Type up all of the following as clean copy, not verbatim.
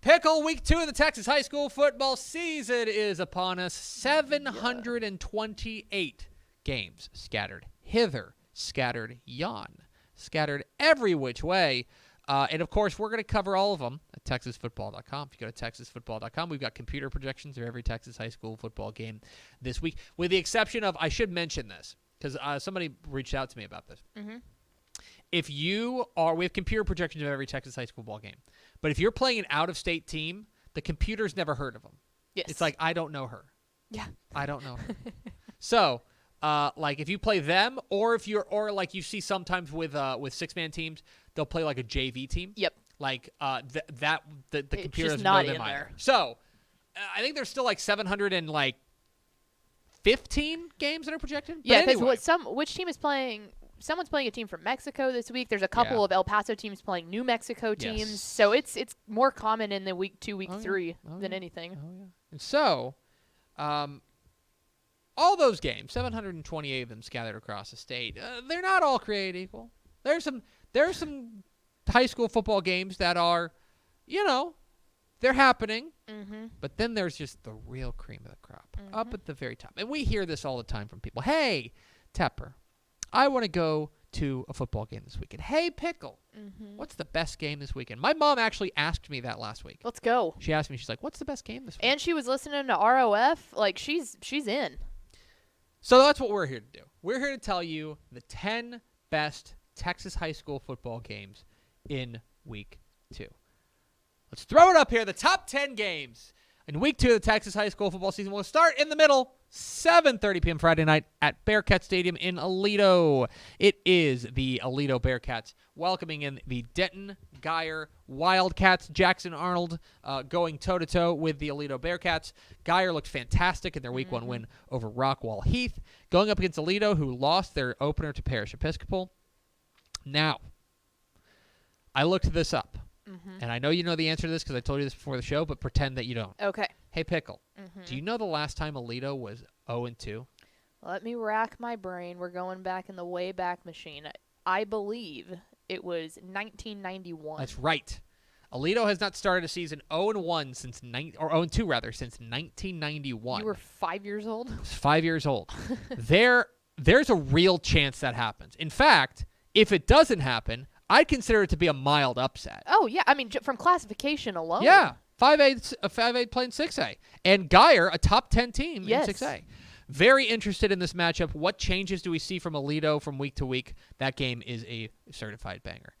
Pickle, week 2 of the Texas high school football season is upon us. 728 games scattered hither, scattered yon, scattered every which way. And, of course, we're going to cover all of them at TexasFootball.com. If you go to TexasFootball.com, we've got computer projections of every Texas high school football game this week, with the exception of, I should mention this, because somebody reached out to me about this. Mm-hmm. We have computer projections of every Texas high school ball game. But if you're playing an out-of-state team, the computer's never heard of them. Yes. It's like, I don't know her. Yeah. I don't know her. So, like if you play them, or like you see sometimes with 6-man teams, they'll play like a JV team. Yep. Like the computer doesn't not know them in either. there. So, I think there's still like 715 games that are projected. Yeah, because anyway. Which team is playing? Someone's playing a team from Mexico this week. There's a couple of El Paso teams playing New Mexico teams. Yes. So it's more common in the week 2, week 3 than anything. Oh, yeah. And so, all those games, 728 of them scattered across the state, they're not all created equal. There's some high school football games that are, they're happening. Mm-hmm. But then there's just the real cream of the crop up at the very top. And we hear this all the time from people. Hey, Tepper, I want to go to a football game this weekend. Hey, Pickle, what's the best game this weekend? My mom actually asked me that last week. Let's go. She asked me, she's like, what's the best game this week? And she was listening to ROF. Like, she's in. So that's what we're here to do. We're here to tell you the 10 best Texas high school football games in week 2. Let's throw it up here. The top 10 games in week 2 of the Texas high school football season. We'll start in the middle, 7:30 p.m. Friday night at Bearcat Stadium in Aledo. It is the Aledo Bearcats welcoming in the Denton Geyer Wildcats. Jackson Arnold going toe-to-toe with the Aledo Bearcats. Geyer looked fantastic in their week 1 win over Rockwall Heath. Going up against Aledo, who lost their opener to Parish Episcopal. Now, I looked this up. And I know you know the answer to this because I told you this before the show, but pretend that you don't. Okay. Hey, Pickle, do you know the last time Aledo was 0-2? Let me rack my brain. We're going back in the Wayback Machine. I believe it was 1991. That's right. Aledo has not started a season 0-1 since 0-2 rather since 1991. You were 5 years old? I was 5 years old. There's a real chance that happens. In fact, if it doesn't happen, I'd consider it to be a mild upset. Oh, yeah. I mean, from classification alone. Yeah. 5A playing 6A. And Geyer, a top 10 team in 6A. Very interested in this matchup. What changes do we see from Aledo from week to week? That game is a certified banger.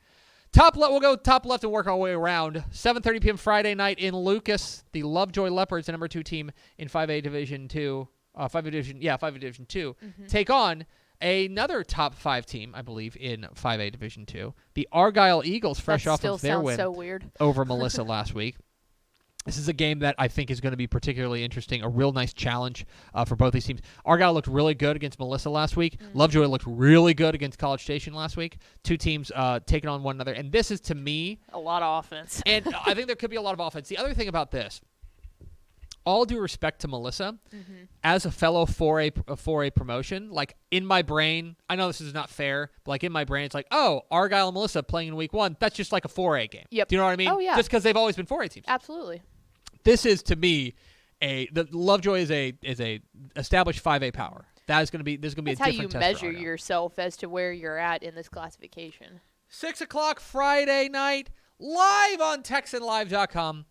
We'll go top left and work our way around. 7:30 p.m. Friday night in Lucas. The Lovejoy Leopards, the number 2 team in 5A Division 2. 5A Division 2. Take on another top 5 team, I believe, in 5A Division 2. The Argyle Eagles, fresh off of their win over Melissa last week. This is a game that I think is going to be particularly interesting, a real nice challenge for both these teams. Argyle looked really good against Melissa last week. Lovejoy looked really good against College Station last week. 2 teams taking on one another. And this is, to me, a lot of offense. And I think there could be a lot of offense. The other thing about this, all due respect to Melissa, as a fellow 4A promotion, like in my brain, I know this is not fair, but like in my brain, it's like, oh, Argyle and Melissa playing in week 1, that's just like a 4A game. Yep. Do you know what I mean? Oh, yeah. Just because they've always been 4A teams. Absolutely. This is, to me, the Lovejoy is a established 5A power. This is going to be a different test. That's how you measure yourself as to where you're at in this classification. 6 o'clock Friday night, live on TexanLive.com.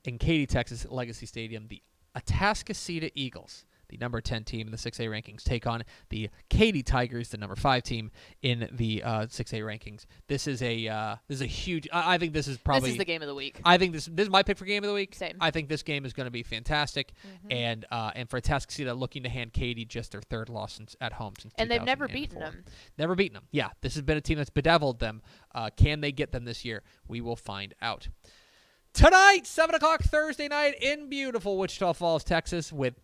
In Katy, Texas, at Legacy Stadium, the Atascocita Eagles, the number 10 team in the 6A rankings, take on the Katy Tigers, the number 5 team in the 6A rankings. This is a huge. I think this is probably. This is the game of the week. I think this is my pick for game of the week. Same. I think this game is going to be fantastic, and for Atascocita looking to hand Katy just their 3rd loss at home since. And they've never beaten them. Never beaten them. Yeah, this has been a team that's bedeviled them. Can they get them this year? We will find out. Tonight, 7 o'clock Thursday night in beautiful Wichita Falls, Texas, with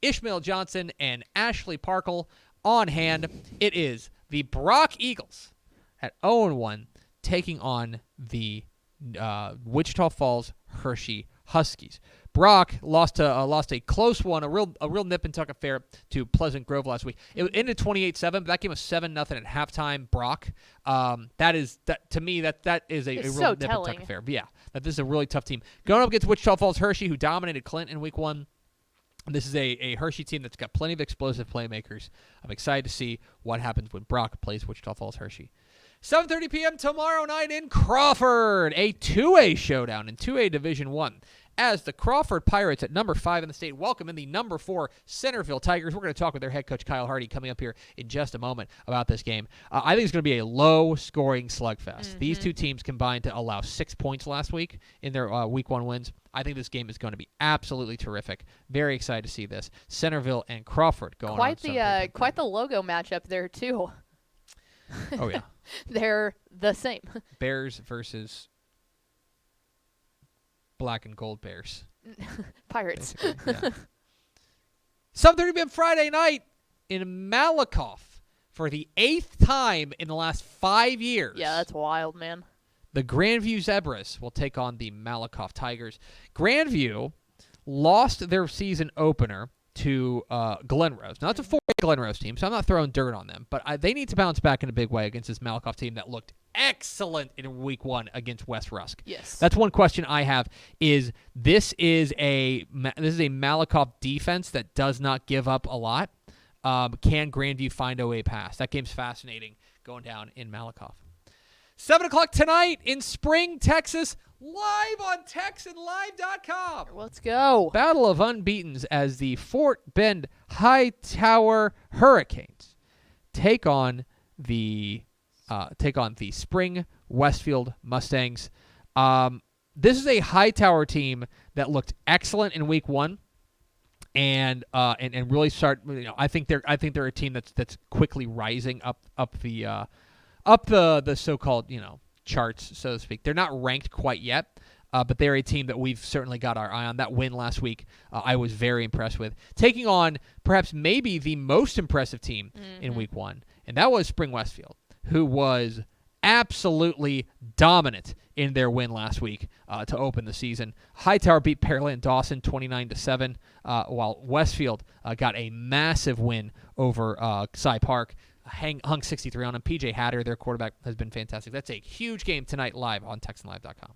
Ishmael Johnson and Ashley Parkle on hand. It is the Brock Eagles at 0-1 taking on the Wichita Falls Hershey Huskies. Brock lost a close one, a real nip and tuck affair to Pleasant Grove last week. It ended 28-7, but that game was 7-0 at halftime. Brock, to me that is a real so nip telling. and tuck affair. But yeah, that this is a really tough team going up against Wichita Falls Hershey, who dominated Clint in week 1. This is a Hershey team that's got plenty of explosive playmakers. I'm excited to see what happens when Brock plays Wichita Falls Hershey. 7:30 p.m. tomorrow night in Crawford, a 2A showdown in 2A Division I. As the Crawford Pirates at number 5 in the state welcome in the number 4 Centerville Tigers. We're going to talk with their head coach, Kyle Hardy, coming up here in just a moment about this game. I think it's going to be a low-scoring slugfest. These two teams combined to allow 6 points last week in their week 1 wins. I think this game is going to be absolutely terrific. Very excited to see this. Centerville and Crawford going quite the logo matchup there, too. Oh, yeah. They're the same. Bears versus black and gold Bears. Pirates. Yeah. 7:30 p.m. Friday night in Malakoff for the 8th time in the last 5 years. Yeah, that's wild, man. The Grandview Zebras will take on the Malakoff Tigers. Grandview lost their season opener to Glen Rose. Now, it's a 4A Glen Rose team, so I'm not throwing dirt on them, but they need to bounce back in a big way against this Malakoff team that looked excellent in week 1 against West Rusk. Yes. That's one question I have is this is a Malakoff defense that does not give up a lot. Can Grandview find a way past? That game's fascinating going down in Malakoff. 7 o'clock tonight in Spring, Texas, live on TexanLive.com. Let's go. Battle of Unbeatens as the Fort Bend Hightower Hurricanes take on the Spring Westfield Mustangs. This is a Hightower team that looked excellent in week 1. And really start. I think they're a team that's quickly rising up the so-called charts, so to speak. They're not ranked quite yet, but they're a team that we've certainly got our eye on. That win last week, I was very impressed with, taking on perhaps maybe the most impressive team in week 1, and that was Spring Westfield, who was absolutely dominant in their win last week to open the season. Hightower beat Pearland Dawson 29-7, while Westfield got a massive win over Cy Park, hung 63 on him. PJ Hatter, their quarterback, has been fantastic. That's a huge game tonight live on TexanLive.com.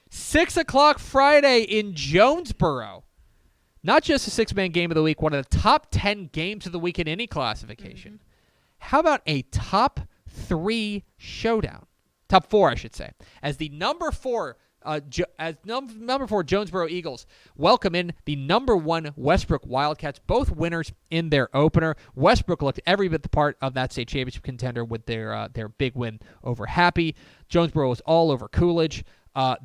6 o'clock Friday in Jonesboro. Not just a 6-man game of the week, one of the top 10 games of the week in any classification. How about a top 3 showdown? Top 4, I should say. As the number 4 Jonesboro Eagles welcome in the number 1 Westbrook Wildcats, both winners in their opener. Westbrook looked every bit the part of that state championship contender with their big win over Happy. Jonesboro was all over Coolidge.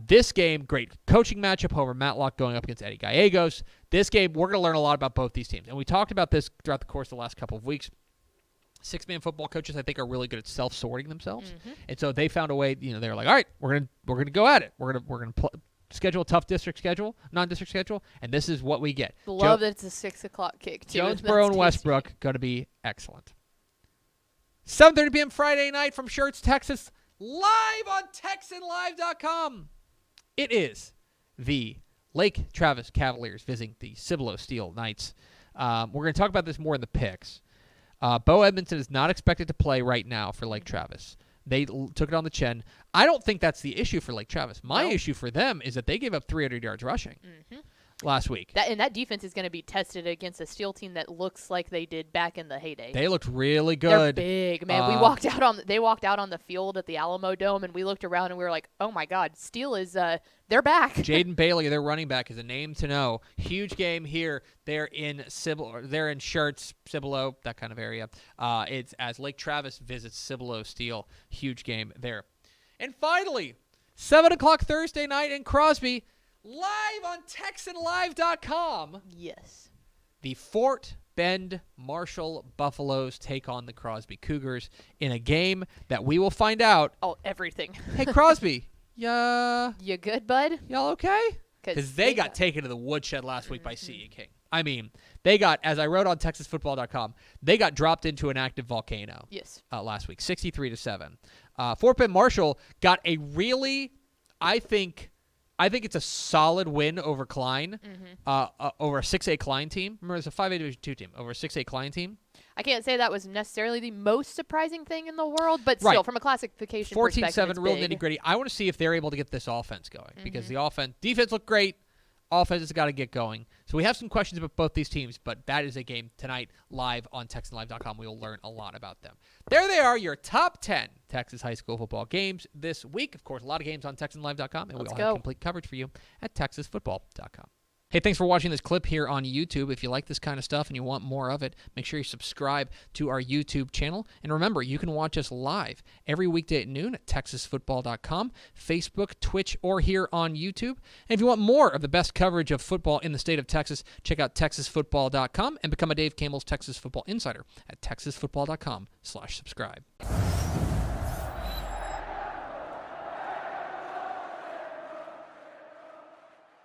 This game, great coaching matchup. Homer Matlock going up against Eddie Gallegos. This game, we're going to learn a lot about both these teams. And we talked about this throughout the course of the last couple of weeks. 6-man football coaches, I think, are really good at self-sorting themselves, and so they found a way. They're like, all right, we're gonna go at it. We're gonna schedule a tough non-district schedule, and this is what we get. Love that it's a 6 o'clock kick too. Jonesboro and Westbrook going to be excellent. 7:30 p.m. Friday night from Schertz, Texas, live on TexanLive.com. It is the Lake Travis Cavaliers visiting the Cibolo Steel Knights. We're going to talk about this more in the picks. Bo Edmondson is not expected to play right now for Lake Travis. They took it on the chin. I don't think that's the issue for Lake Travis. My issue for them is that they gave up 300 yards rushing last week. That defense is going to be tested against a Steel team that looks like they did back in the heyday. They looked really good. They're big, man. They walked out on the field at the Alamo Dome, and we looked around and we were like, oh my God, Steel is they're back. Jaden Bailey, their running back, is a name to know. Huge game here. They're in Schertz, Cibolo, that kind of area. It's as Lake Travis visits Cibolo Steel. Huge game there. And finally, 7 o'clock Thursday night in Crosby, live on TexanLive.com. Yes. The Fort Bend Marshall Buffaloes take on the Crosby Cougars in a game that we will find out. Oh, everything. Hey, Crosby. Yeah. You good, bud? Y'all okay? Because they got taken to the woodshed last week by CE King. I mean, they got, as I wrote on TexasFootball.com, they got dropped into an active volcano. Yes. Last week, 63-7. Fort Bend Marshall got a really, I think I think it's a solid win over Klein, over a 6A Klein team. Remember, it's a 5A Division 2 team over a 6A Klein team. I can't say that was necessarily the most surprising thing in the world, but still, from a classification perspective, 14-7, real nitty-gritty. I want to see if they're able to get this offense going because the defense looked great. Offense has got to get going. So we have some questions about both these teams, but that is a game tonight live on TexanLive.com. We will learn a lot about them. There they are, your top 10 Texas high school football games this week. Of course, a lot of games on TexanLive.com, and we'll have complete coverage for you at TexasFootball.com. Hey, thanks for watching this clip here on YouTube. If you like this kind of stuff and you want more of it, make sure you subscribe to our YouTube channel. And remember, you can watch us live every weekday at noon at TexasFootball.com, Facebook, Twitch, or here on YouTube. And if you want more of the best coverage of football in the state of Texas, check out TexasFootball.com and become a Dave Campbell's Texas Football Insider at TexasFootball.com/subscribe.